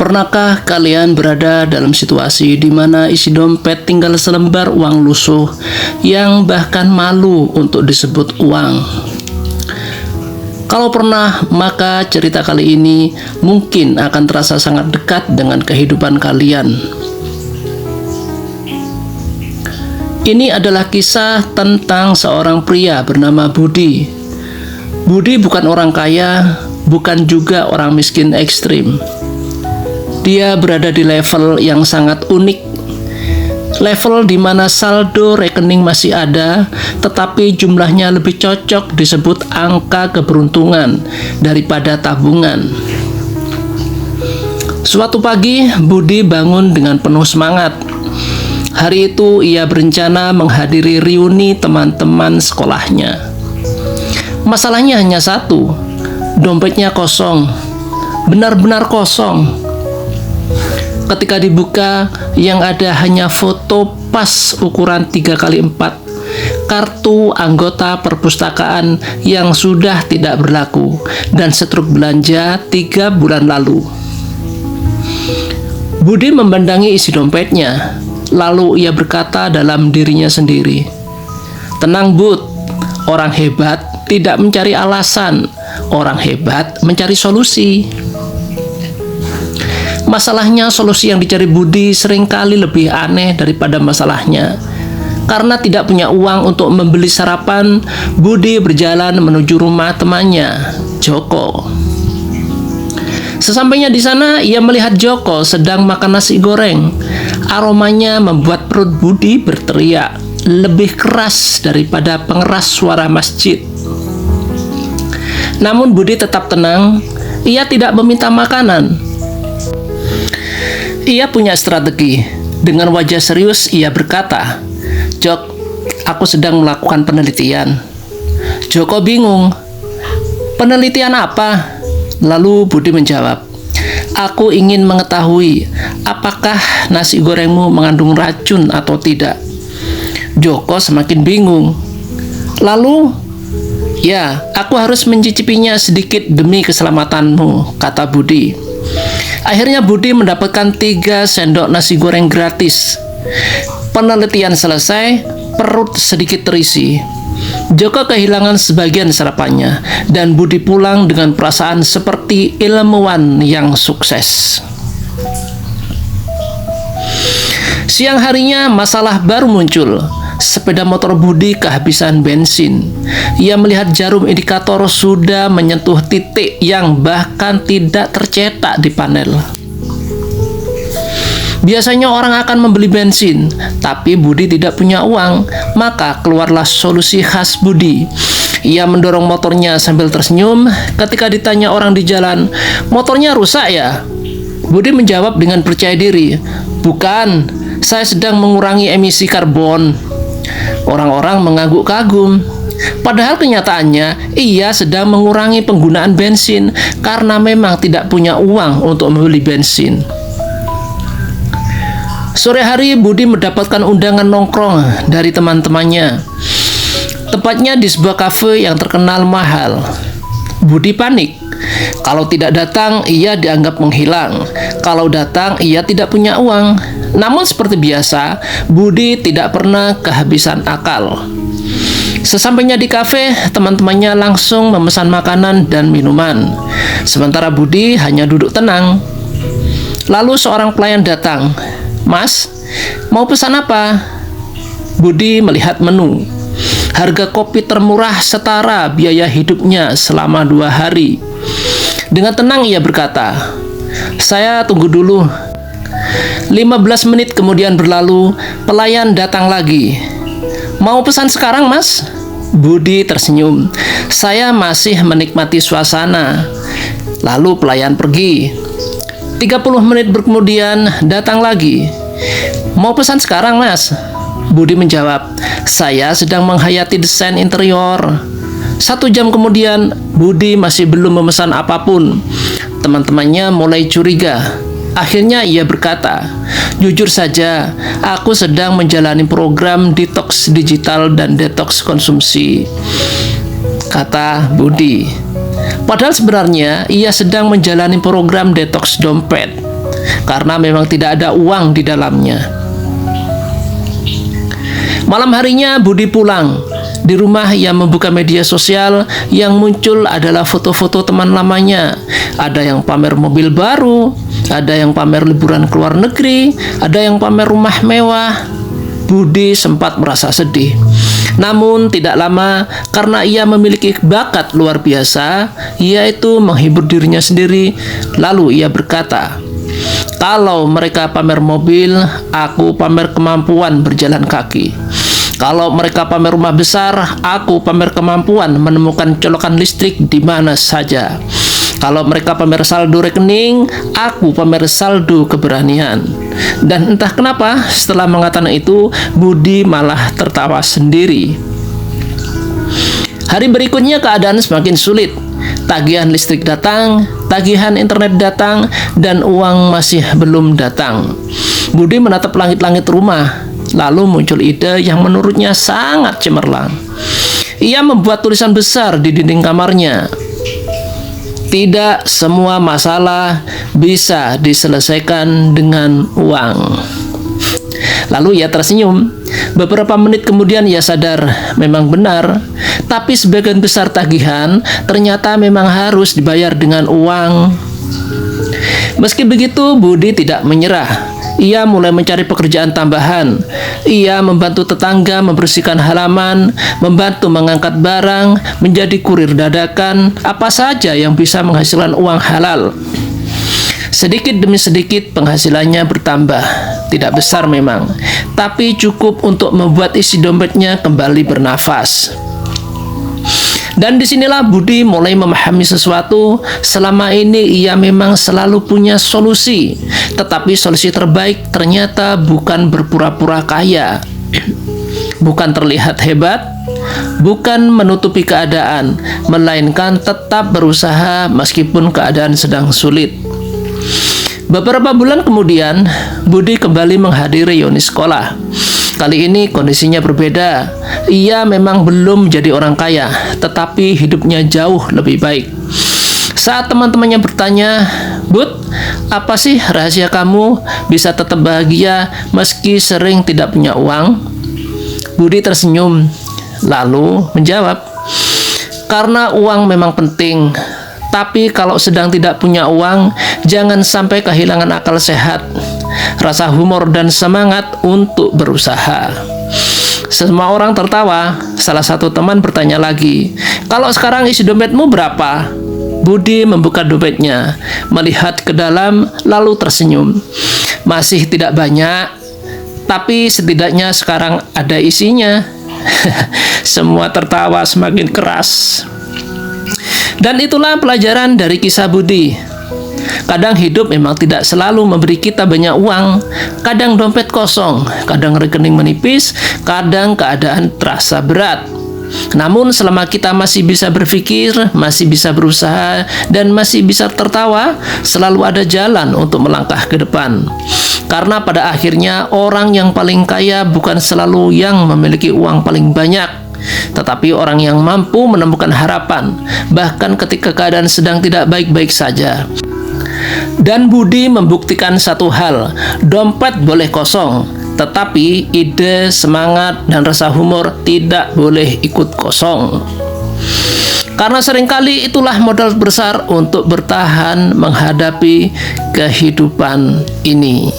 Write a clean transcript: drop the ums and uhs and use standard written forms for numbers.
Pernahkah kalian berada dalam situasi di mana isi dompet tinggal selembar uang lusuh yang bahkan malu untuk disebut uang? Kalau pernah, maka cerita kali ini mungkin akan terasa sangat dekat dengan kehidupan kalian. Ini adalah kisah tentang seorang pria bernama Budi. Budi bukan orang kaya, bukan juga orang miskin ekstrim. Dia berada di level yang sangat unik. Level di mana saldo rekening masih ada, tetapi jumlahnya lebih cocok disebut angka keberuntungan daripada tabungan. Suatu pagi, Budi bangun dengan penuh semangat. Hari itu ia berencana menghadiri reuni teman-teman sekolahnya. Masalahnya hanya satu, dompetnya kosong, benar-benar kosong. Ketika dibuka, yang ada hanya foto pas ukuran 3x4, kartu anggota perpustakaan yang sudah tidak berlaku, dan setruk belanja 3 bulan lalu. Budi memandangi isi dompetnya, lalu ia berkata dalam dirinya sendiri, "Tenang Bud, orang hebat tidak mencari alasan, orang hebat mencari solusi." Masalahnya, solusi yang dicari Budi seringkali lebih aneh daripada masalahnya. Karena tidak punya uang untuk membeli sarapan, Budi berjalan menuju rumah temannya, Joko. Sesampainya di sana, ia melihat Joko sedang makan nasi goreng. Aromanya membuat perut Budi berteriak, lebih keras daripada pengeras suara masjid. Namun Budi tetap tenang, ia tidak meminta makanan. Ia punya strategi. Dengan wajah serius ia berkata, "Jok, aku sedang melakukan penelitian." Joko bingung. "Penelitian apa?" Lalu Budi menjawab, "Aku ingin mengetahui apakah nasi gorengmu mengandung racun atau tidak." Joko semakin bingung. Lalu, "Ya, aku harus mencicipinya sedikit demi keselamatanmu," kata Budi. Akhirnya Budi mendapatkan 3 sendok nasi goreng gratis. Penelitian selesai, perut sedikit terisi. Joko kehilangan sebagian sarapannya, dan Budi pulang dengan perasaan seperti ilmuwan yang sukses. Siang harinya, masalah baru muncul. Sepeda motor Budi kehabisan bensin. Ia melihat jarum indikator sudah menyentuh titik yang bahkan tidak tercetak di panel. Biasanya orang akan membeli bensin, tapi Budi tidak punya uang. Maka keluarlah solusi khas Budi. Ia mendorong motornya sambil tersenyum. Ketika ditanya orang di jalan, "Motornya rusak ya?" Budi menjawab dengan percaya diri, "Bukan, saya sedang mengurangi emisi karbon." Orang-orang mengangguk kagum. Padahal kenyataannya ia sedang mengurangi penggunaan bensin karena memang tidak punya uang untuk membeli bensin. Sore hari Budi mendapatkan undangan nongkrong dari teman-temannya. Tepatnya di sebuah kafe yang terkenal mahal. Budi panik. Kalau tidak datang, ia dianggap menghilang. Kalau datang, ia tidak punya uang. Namun seperti biasa, Budi tidak pernah kehabisan akal. Sesampainya di kafe, teman-temannya langsung memesan makanan dan minuman. Sementara Budi hanya duduk tenang. Lalu seorang pelayan datang. "Mas, mau pesan apa?" Budi melihat menu. Harga kopi termurah setara biaya hidupnya selama 2 hari. Dengan tenang ia berkata, "Saya tunggu dulu." 15 menit kemudian berlalu, pelayan datang lagi. "Mau pesan sekarang, Mas?" Budi tersenyum. "Saya masih menikmati suasana." Lalu pelayan pergi. 30 menit kemudian datang lagi. "Mau pesan sekarang, Mas?" Budi menjawab, "Saya sedang menghayati desain interior." 1 jam kemudian, Budi masih belum memesan apapun. Teman-temannya mulai curiga. Akhirnya ia berkata, "Jujur saja, aku sedang menjalani program detox digital dan detox konsumsi," kata Budi. Padahal sebenarnya ia sedang menjalani program detox dompet. karena memang tidak ada uang di dalamnya. Malam harinya Budi pulang. Di rumah ia membuka media sosial, yang muncul adalah foto-foto teman lamanya. Ada yang pamer mobil baru, ada yang pamer liburan ke luar negeri, ada yang pamer rumah mewah. Budi sempat merasa sedih. Namun tidak lama, karena ia memiliki bakat luar biasa, yaitu menghibur dirinya sendiri. Lalu ia berkata, "Kalau mereka pamer mobil, aku pamer kemampuan berjalan kaki. Kalau mereka pamer rumah besar, aku pamer kemampuan menemukan colokan listrik di mana saja. Kalau mereka pamer saldo rekening, aku pamer saldo keberanian." Dan entah kenapa, setelah mengatakan itu, Budi malah tertawa sendiri. Hari berikutnya keadaan semakin sulit. Tagihan listrik datang, tagihan internet datang, dan uang masih belum datang. Budi menatap langit-langit rumah. Lalu muncul ide yang menurutnya sangat cemerlang. Ia membuat tulisan besar di dinding kamarnya. "Tidak semua masalah bisa diselesaikan dengan uang." Lalu ia tersenyum. Beberapa menit kemudian ia sadar, memang benar, tapi sebagian besar tagihan ternyata memang harus dibayar dengan uang. Meski begitu, Budi tidak menyerah. Ia mulai mencari pekerjaan tambahan. Ia membantu tetangga membersihkan halaman, membantu mengangkat barang, menjadi kurir dadakan, apa saja yang bisa menghasilkan uang halal. Sedikit demi sedikit penghasilannya bertambah. Tidak besar memang, tapi cukup untuk membuat isi dompetnya kembali bernafas. Dan disinilah Budi mulai memahami sesuatu. Selama ini ia memang selalu punya solusi, tetapi solusi terbaik ternyata bukan berpura-pura kaya, bukan terlihat hebat, bukan menutupi keadaan, melainkan tetap berusaha meskipun keadaan sedang sulit. Beberapa bulan kemudian, Budi kembali menghadiri reuni sekolah. Kali ini kondisinya berbeda. Ia memang belum jadi orang kaya, tetapi hidupnya jauh lebih baik. Saat teman-temannya bertanya, "Bud, apa sih rahasia kamu bisa tetap bahagia meski sering tidak punya uang?" Budi tersenyum, lalu menjawab, "Karena uang memang penting. Tapi kalau sedang tidak punya uang, jangan sampai kehilangan akal sehat, rasa humor dan semangat untuk berusaha." Semua orang tertawa. Salah satu teman bertanya lagi, "Kalau sekarang isi dompetmu berapa?" Budi membuka dompetnya, melihat ke dalam, lalu tersenyum. "Masih tidak banyak, tapi setidaknya sekarang ada isinya." Semua tertawa semakin keras. Dan itulah pelajaran dari kisah Budi. Kadang hidup memang tidak selalu memberi kita banyak uang. Kadang dompet kosong, kadang rekening menipis, kadang keadaan terasa berat. Namun selama kita masih bisa berpikir, masih bisa berusaha, dan masih bisa tertawa, selalu ada jalan untuk melangkah ke depan. Karena pada akhirnya orang yang paling kaya bukan selalu yang memiliki uang paling banyak, tetapi orang yang mampu menemukan harapan, bahkan ketika keadaan sedang tidak baik-baik saja. Dan Budi membuktikan satu hal, dompet boleh kosong, tetapi ide, semangat, dan rasa humor tidak boleh ikut kosong. Karena seringkali itulah modal besar untuk bertahan menghadapi kehidupan ini.